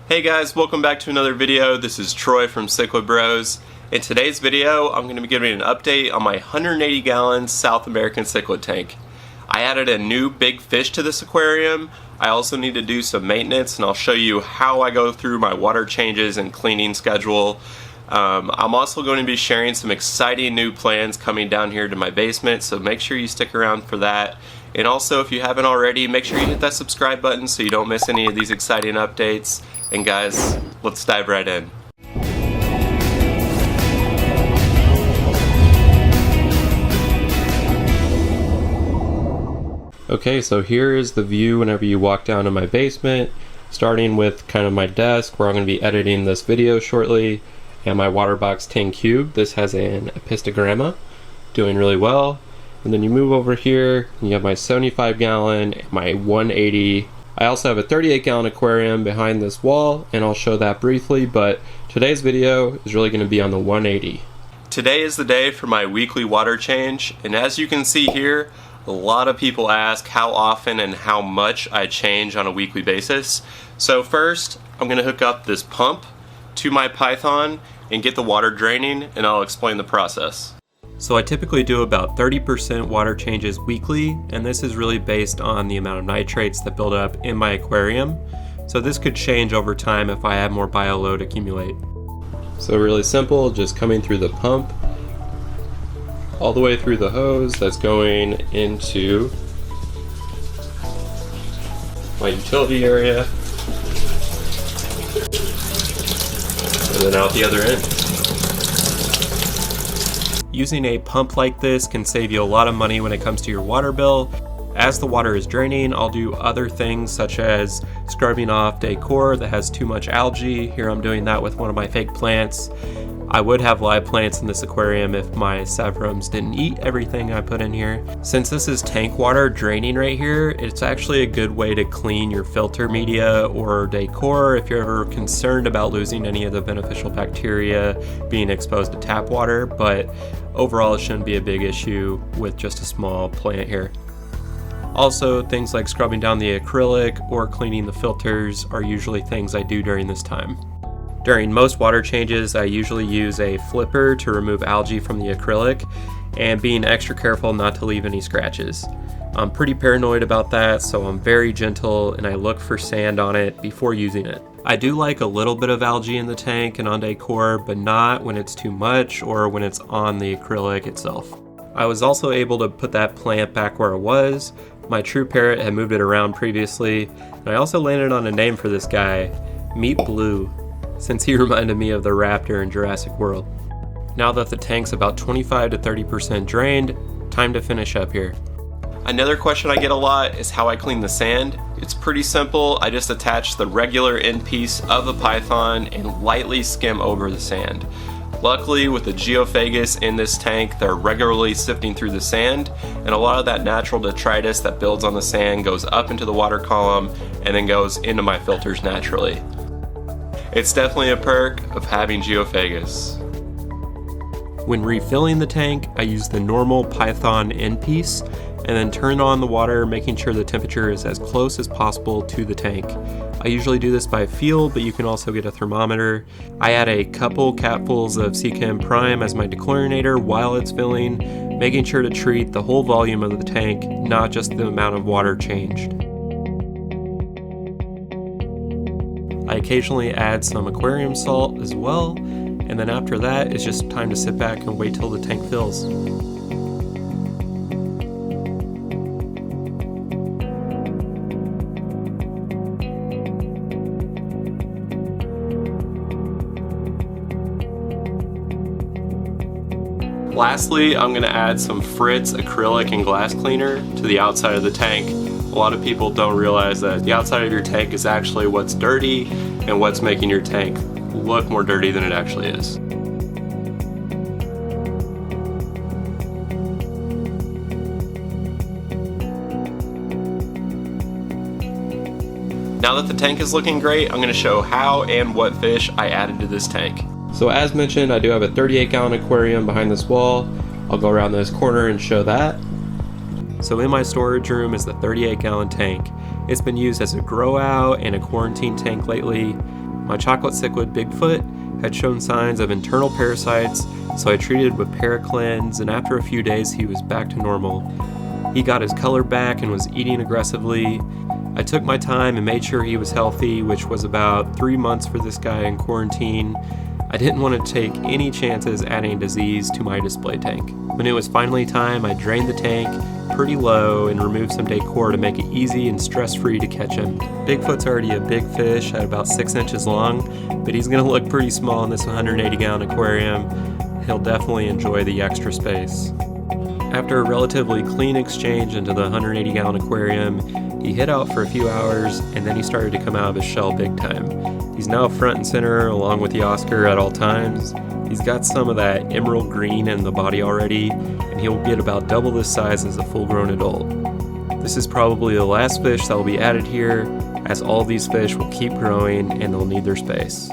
Hey guys, welcome back to another video. This is Troy from Cichlid Bros. In today's video, I'm going to be giving an update on my 180 gallon South American cichlid tank. I added a new big fish to this aquarium. I also need to do some maintenance, and I'll show you how I go through my water changes and cleaning schedule. I'm also going to be sharing some exciting new plans coming down here to my basement, so make sure you stick around for that. And also, if you haven't already, make sure you hit that subscribe button so you don't miss any of these exciting updates. And guys, let's dive right in. Okay, so here is the view whenever you walk down to my basement, starting with kind of my desk where I'm going to be editing this video shortly, and my water box tin cube. This has an epistogramma, doing really well. And then you move over here, and you have my 75 gallon, my 180. I also have a 38 gallon aquarium behind this wall, and I'll show that briefly, but today's video is really going to be on the 180. Today is the day for my weekly water change, and as you can see here, a lot of people ask how often and how much I change on a weekly basis. So first, I'm going to hook up this pump to my Python and get the water draining, and I'll explain the process. So I typically do about 30% water changes weekly, and this is really based on the amount of nitrates that build up in my aquarium. So this could change over time if I have more bioload accumulate. So really simple, just coming through the pump, all the way through the hose that's going into my utility area, and then out the other end. Using a pump like this can save you a lot of money when it comes to your water bill. As the water is draining, I'll do other things such as scrubbing off decor that has too much algae. Here I'm doing that with one of my fake plants. I would have live plants in this aquarium if my Severums didn't eat everything I put in here. Since this is tank water draining right here, it's actually a good way to clean your filter media or decor if you're ever concerned about losing any of the beneficial bacteria being exposed to tap water, but overall it shouldn't be a big issue with just a small plant here. Also, things like scrubbing down the acrylic or cleaning the filters are usually things I do during this time. During most water changes, I usually use a flipper to remove algae from the acrylic, and being extra careful not to leave any scratches. I'm pretty paranoid about that, so I'm very gentle and I look for sand on it before using it. I do like a little bit of algae in the tank and on decor, but not when it's too much or when it's on the acrylic itself. I was also able to put that plant back where it was. My true parrot had moved it around previously, and I also landed on a name for this guy, Meet Blue, since he reminded me of the raptor in Jurassic World. Now that the tank's about 25 to 30% drained, time to finish up here. Another question I get a lot is how I clean the sand. It's pretty simple. I just attach the regular end piece of the Python and lightly skim over the sand. Luckily, with the Geophagus in this tank, they're regularly sifting through the sand, and a lot of that natural detritus that builds on the sand goes up into the water column and then goes into my filters naturally. It's definitely a perk of having Geophagus. When refilling the tank, I use the normal Python end piece and then turn on the water, making sure the temperature is as close as possible to the tank. I usually do this by feel, but you can also get a thermometer. I add a couple capfuls of Cichlid Prime as my dechlorinator while it's filling, making sure to treat the whole volume of the tank, not just the amount of water changed. I occasionally add some aquarium salt as well, and then after that it's just time to sit back and wait till the tank fills. Lastly, I'm going to add some Fritz acrylic and glass cleaner to the outside of the tank. A lot of people don't realize that the outside of your tank is actually what's dirty and what's making your tank look more dirty than it actually is. Now that the tank is looking great, I'm going to show how and what fish I added to this tank. So as mentioned, I do have a 38 gallon aquarium behind this wall. I'll go around this corner and show that. So in my storage room is the 38 gallon tank. It's been used as a grow out and a quarantine tank lately. My chocolate cichlid Bigfoot had shown signs of internal parasites, so I treated with Paracleanse, and after a few days he was back to normal. He got his color back and was eating aggressively. I took my time and made sure he was healthy, which was about 3 months for this guy in quarantine. I didn't want to take any chances adding disease to my display tank. When it was finally time, I drained the tank pretty low and removed some decor to make it easy and stress-free to catch him. Bigfoot's already a big fish at about 6 inches long, but he's going to look pretty small in this 180-gallon aquarium. He'll definitely enjoy the extra space. After a relatively clean exchange into the 180-gallon aquarium, he hid out for a few hours and then he started to come out of his shell big time. He's now front and center along with the Oscar at all times. He's got some of that emerald green in the body already, and he'll get about double this size as a full-grown adult. This is probably the last fish that will be added here, as all these fish will keep growing and they'll need their space.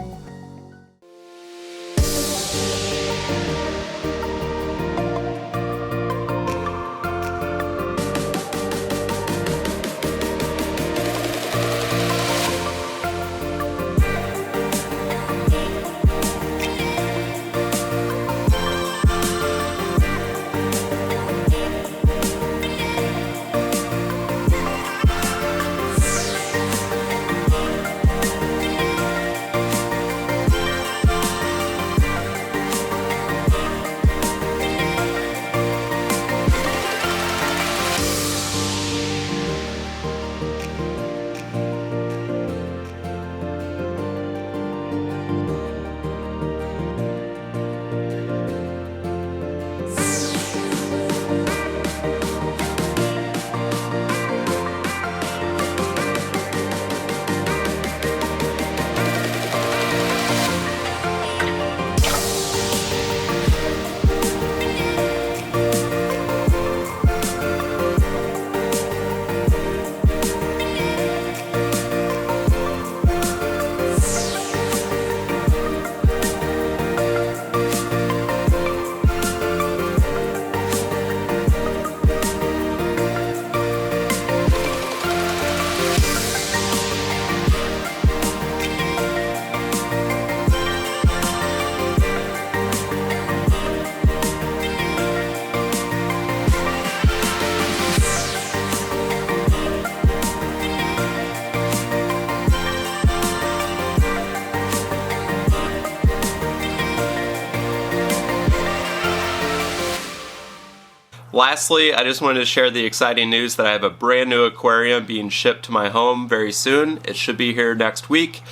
Lastly, I just wanted to share the exciting news that I have a brand new aquarium being shipped to my home very soon. It should be here next week.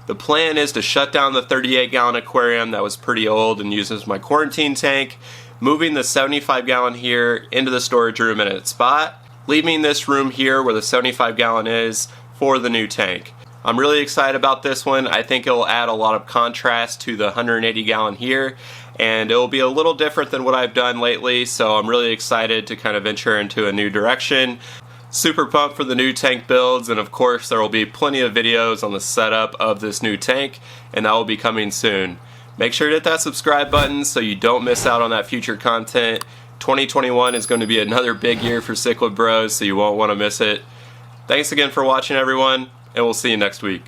The plan is to shut down the 38-gallon aquarium that was pretty old and used as my quarantine tank, moving the 75-gallon here into the storage room in its spot, leaving this room here where the 75-gallon is for the new tank. I'm really excited about this one. I think it'll add a lot of contrast to the 180-gallon here, and it'll be a little different than what I've done lately, so I'm really excited to kind of venture into a new direction. Super pumped for the new tank builds, and of course there will be plenty of videos on the setup of this new tank, and that will be coming soon. Make sure to hit that subscribe button so you don't miss out on that future content. 2021 is going to be another big year for Cichlid Bros, so you won't want to miss it. Thanks again for watching, everyone, and we'll see you next week.